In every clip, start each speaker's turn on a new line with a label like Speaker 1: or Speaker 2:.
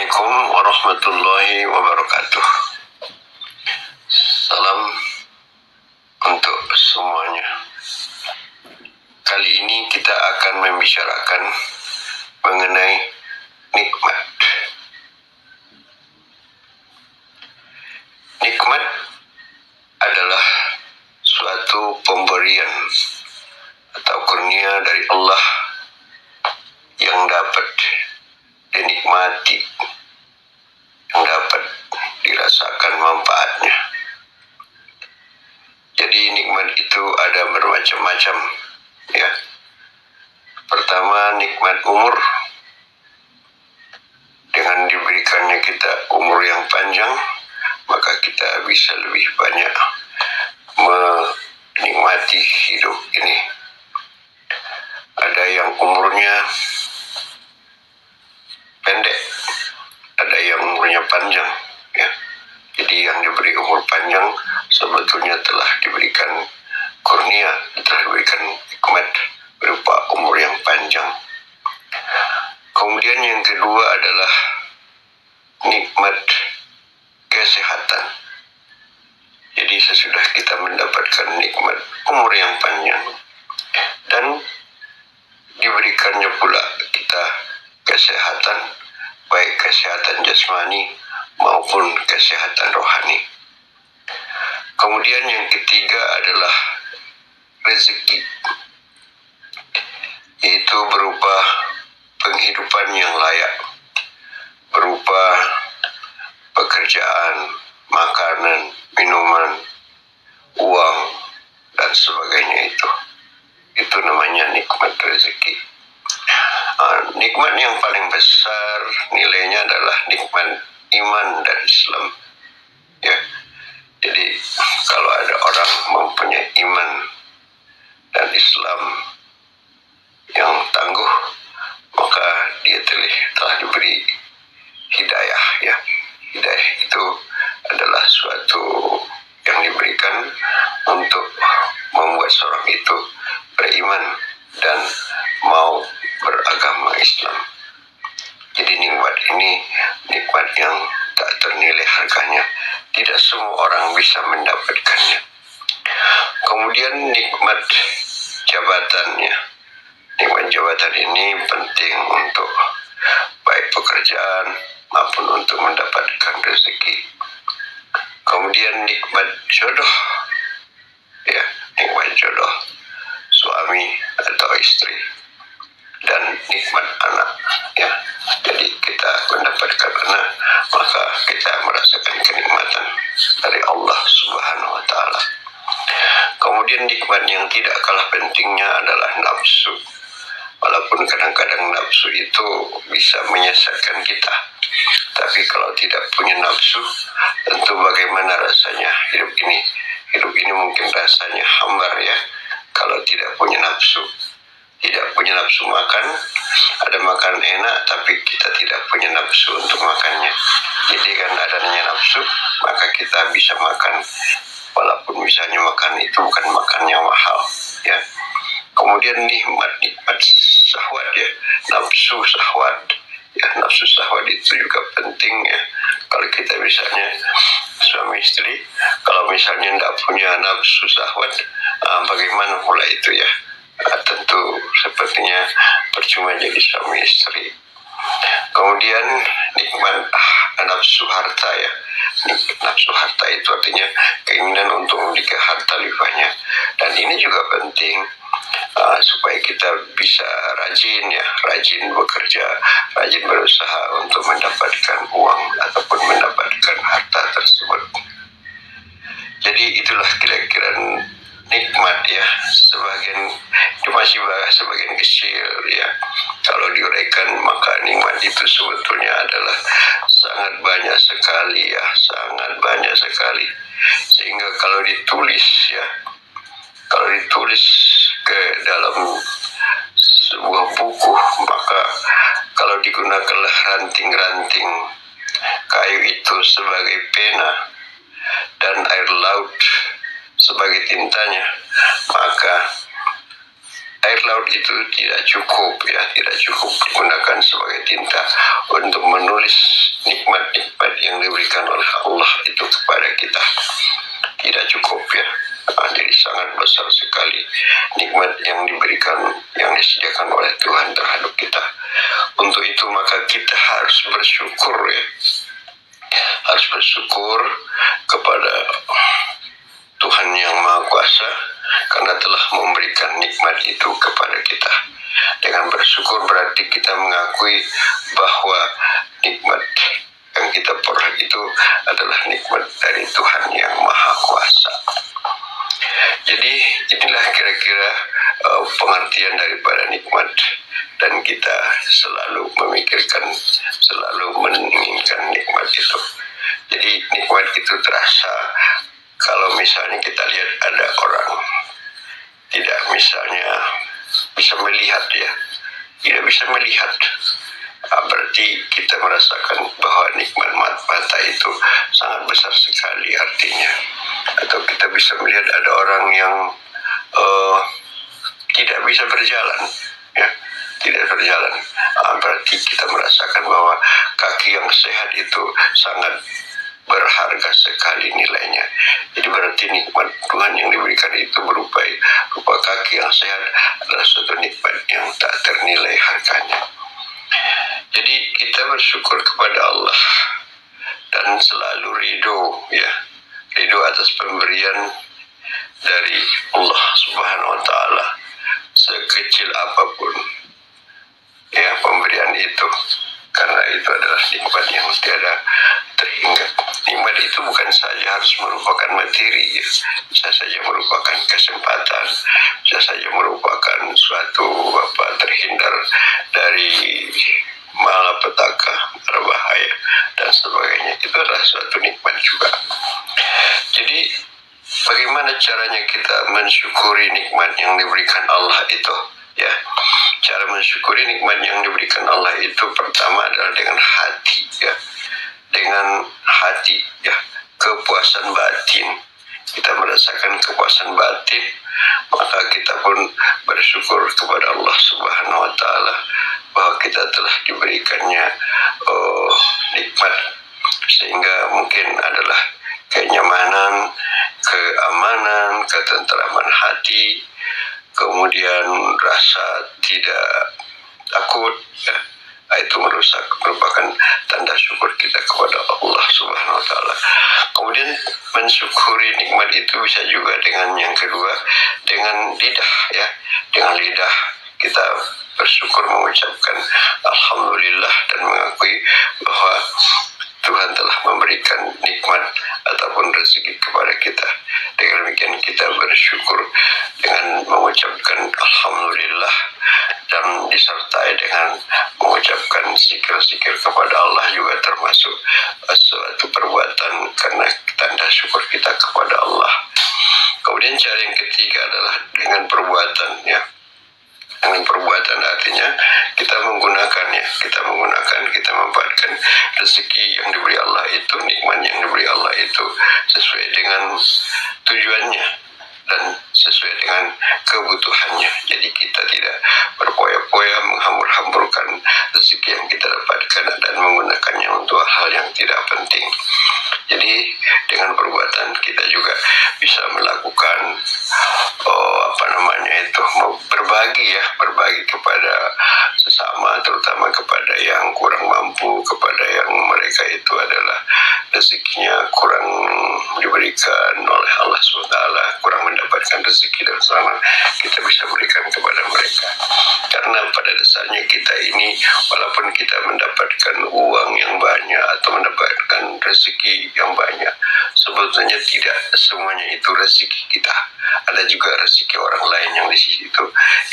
Speaker 1: Assalamualaikum warahmatullahi wabarakatuh. Salam untuk semuanya. Kali ini kita akan membicarakan mengenai nikmat. Nikmat adalah suatu pemberian atau kurnia dari Allah yang dapat dinikmati, yang dapat dirasakan manfaatnya. Jadi nikmat itu ada bermacam-macam, ya. Pertama, nikmat umur. Dengan diberikannya kita umur yang panjang, maka kita bisa lebih banyak menikmati hidup ini. Ada yang umurnya pendek, ada yang umurnya panjang, ya. Jadi yang diberi umur panjang sebetulnya telah diberikan kurnia, telah diberikan nikmat berupa umur yang panjang. Kemudian yang kedua adalah nikmat kesehatan. Jadi sesudah kita mendapatkan nikmat umur yang panjang dan diberikannya pula kita kesehatan, baik kesehatan jasmani maupun kesehatan rohani. Kemudian yang ketiga adalah rezeki, yaitu berupa penghidupan yang layak, berupa pekerjaan, makanan, minuman, uang, dan sebagainya itu. Itu namanya nikmat rezeki. Nikmat yang paling besar nilainya adalah nikmat iman dan Islam, ya. Jadi kalau ada orang mempunyai iman dan Islam yang tangguh, maka dia telah diberi hidayah, ya. Hidayah itu adalah suatu yang diberikan untuk membuat seorang itu beriman dan mau beragama Islam. Jadi nikmat ini nikmat yang tak ternilai harganya. Tidak semua orang bisa mendapatkannya. Kemudian nikmat jabatannya. Nikmat jabatan ini penting untuk baik pekerjaan maupun untuk mendapatkan rezeki. Kemudian nikmat jodoh, ya, nikmat jodoh suami atau istri, dan nikmat anak, ya. Jadi kita mendapatkan anak, maka kita merasakan kenikmatan dari Allah Subhanahu wa Ta'ala. Kemudian nikmat yang tidak kalah pentingnya adalah nafsu. Walaupun kadang-kadang nafsu itu bisa menyesatkan kita, tapi kalau tidak punya nafsu, tentu bagaimana rasanya hidup ini? Hidup ini mungkin rasanya hambar, ya, kalau tidak punya nafsu. Tidak punya nafsu makan, ada makanan enak tapi kita tidak punya nafsu untuk makannya. Jadi kan adanya nafsu, maka kita bisa makan, walaupun misalnya makan itu bukan makan yang mahal, ya. Kemudian nikmat syahwat, ya, nafsu syahwat, ya. Nafsu syahwat itu juga penting, ya. Kalau kita misalnya suami istri, kalau misalnya tidak punya nafsu syahwat, bagaimana pula itu, ya? Tentu sepertinya percuma jadi suami istri. Kemudian nikmat nafsu harta, ya. Nafsu harta itu artinya keinginan untuk memiliki harta limpahnya. Dan ini juga penting supaya kita bisa rajin, ya, rajin bekerja, rajin berusaha untuk mendapatkan uang ataupun mendapatkan harta tersebut. Jadi itulah kira-kira nikmat, ya. Sebagian itu masih sebagian kecil, ya. Kalau diuraikan maka nikmat itu sebetulnya adalah sangat banyak sekali, ya, sangat banyak sekali. Sehingga kalau ditulis, ya, kalau ditulis ke dalam sebuah buku, maka kalau digunakanlah ranting-ranting kayu itu sebagai pena dan air laut sebagai tintanya, maka air laut itu tidak cukup ya, tidak cukup digunakan sebagai tinta untuk menulis nikmat-nikmat yang diberikan oleh Allah itu kepada kita. Tidak cukup ya. Jadi sangat besar sekali nikmat yang diberikan, yang disediakan oleh Tuhan terhadap kita. Untuk itu maka kita harus bersyukur ya. Harus bersyukur kepada Tuhan yang Maha Kuasa karena telah memberikan nikmat itu kepada kita. Dengan bersyukur berarti kita mengakui bahwa nikmat yang kita peroleh itu adalah nikmat dari Tuhan yang Maha Kuasa. Jadi inilah kira-kira pengertian daripada nikmat, dan kita selalu memikirkan, selalu menginginkan nikmat itu. Jadi nikmat itu terasa kalau misalnya kita lihat ada orang tidak misalnya bisa melihat ya, tidak bisa melihat, berarti kita merasakan bahwa nikmat mata itu sangat besar sekali artinya. Atau kita bisa melihat ada orang yang tidak bisa berjalan ya, tidak berjalan, berarti kita merasakan bahwa kaki yang sehat itu sangat berharga sekali nilainya. Jadi berarti nikmat Tuhan yang diberikan itu berupa kaki yang sehat adalah suatu nikmat yang tak ternilai harganya. Jadi kita bersyukur kepada Allah dan selalu ridho ya, ridho atas pemberian dari Allah Subhanahu wa Ta'ala, sekecil apapun ya pemberian itu, karena itu adalah nikmat yang tiada terhingga. Nikmat itu bukan saja harus merupakan materi ya. Bisa saja merupakan kesempatan, bisa saja merupakan suatu terhindar dari malapetaka, berbahaya dan sebagainya. Itu adalah suatu nikmat juga. Jadi bagaimana caranya kita mensyukuri nikmat yang diberikan Allah itu ya? Cara mensyukuri nikmat yang diberikan Allah itu pertama adalah dengan hati ya, dengan hati ya, kepuasan batin. Kita merasakan kepuasan batin, maka kita pun bersyukur kepada Allah Subhanahu wa Ta'ala bahwa kita telah diberikannya nikmat, sehingga mungkin adalah kenyamanan, keamanan, ketentraman hati, kemudian rasa tidak takut ya. Itu merupakan tanda syukur kita kepada Allah Subhanahu wa Ta'ala. Kemudian mensyukuri nikmat itu bisa juga dengan yang kedua, dengan lidah ya, dengan lidah kita bersyukur mengucapkan alhamdulillah dan mengakui bahwa Tuhan telah memberikan nikmat ataupun rezeki kepada kita. Dengan demikian kita bersyukur dengan mengucapkan alhamdulillah dan disertai dengan mengucapkan zikir-zikir kepada Allah juga termasuk suatu perbuatan karena tanda syukur kita kepada Allah. Kemudian cara yang ketiga adalah dengan perbuatan ya. Dengan perbuatan artinya kita menggunakannya, kita memanfaatkan rezeki yang diberi Allah itu, nikmat yang diberi Allah itu sesuai dengan tujuannya dan sesuai dengan kebutuhannya. Jadi kita tidak berpoya-poya menghambur-hamburkan rezeki yang kita dapatkan dan menggunakannya untuk hal yang tidak penting. Jadi dengan perbuatan kita juga bisa melakukan berbagi kepada sesama, terutama kepada yang kurang mampu, kepada yang mereka itu adalah rezekinya kurang diberikan oleh Allah SWT, kurang mendapatkan rezeki dari sana, kita bisa berikan kepada mereka. Karena pada dasarnya kita ini, walaupun kita mendapatkan uang yang banyak atau mendapatkan rezeki yang banyak, sebetulnya tidak semuanya itu rezeki kita. Ada juga rezeki orang lain yang di situ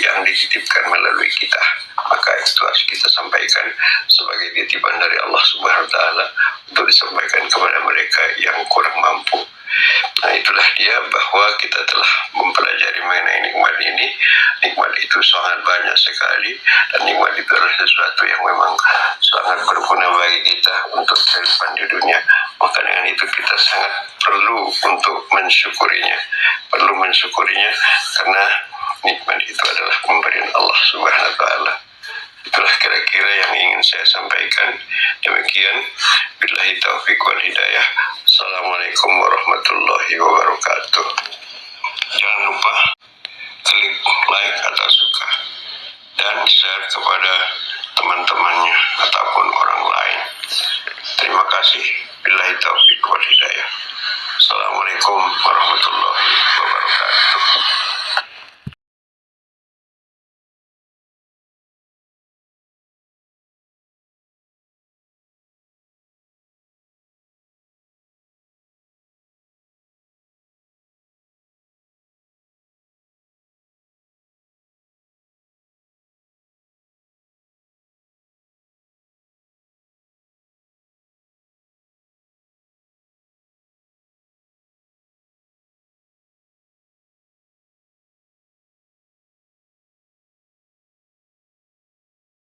Speaker 1: yang dititipkan melalui kita. Maka itu harus kita sampaikan sebagai titipan dari Allah Subhanahu wa Ta'ala untuk disampaikan kepada mereka yang kurang mampu. Nah, itulah dia bahwa kita telah mempelajari mengenai nikmat ini. Nikmat itu sangat banyak sekali, dan nikmat itu adalah sesuatu yang memang sangat berguna bagi kita untuk kehidupan di dunia. Maka dengan itu kita sangat perlu untuk mensyukurinya, karena nikmat itu adalah pemberian Allah Subhanahu wa taala. Itulah kira-kira yang ingin saya sampaikan. Demikian, billahi taufiq wal hidayah. Assalamualaikum warahmatullahi wabarakatuh. Jangan lupa klik like atau suka dan share kepada teman-temannya ataupun orang lain. Terima kasih. Billahi taufiq wal hidayah. Assalamualaikum warahmatullahi wabarakatuh.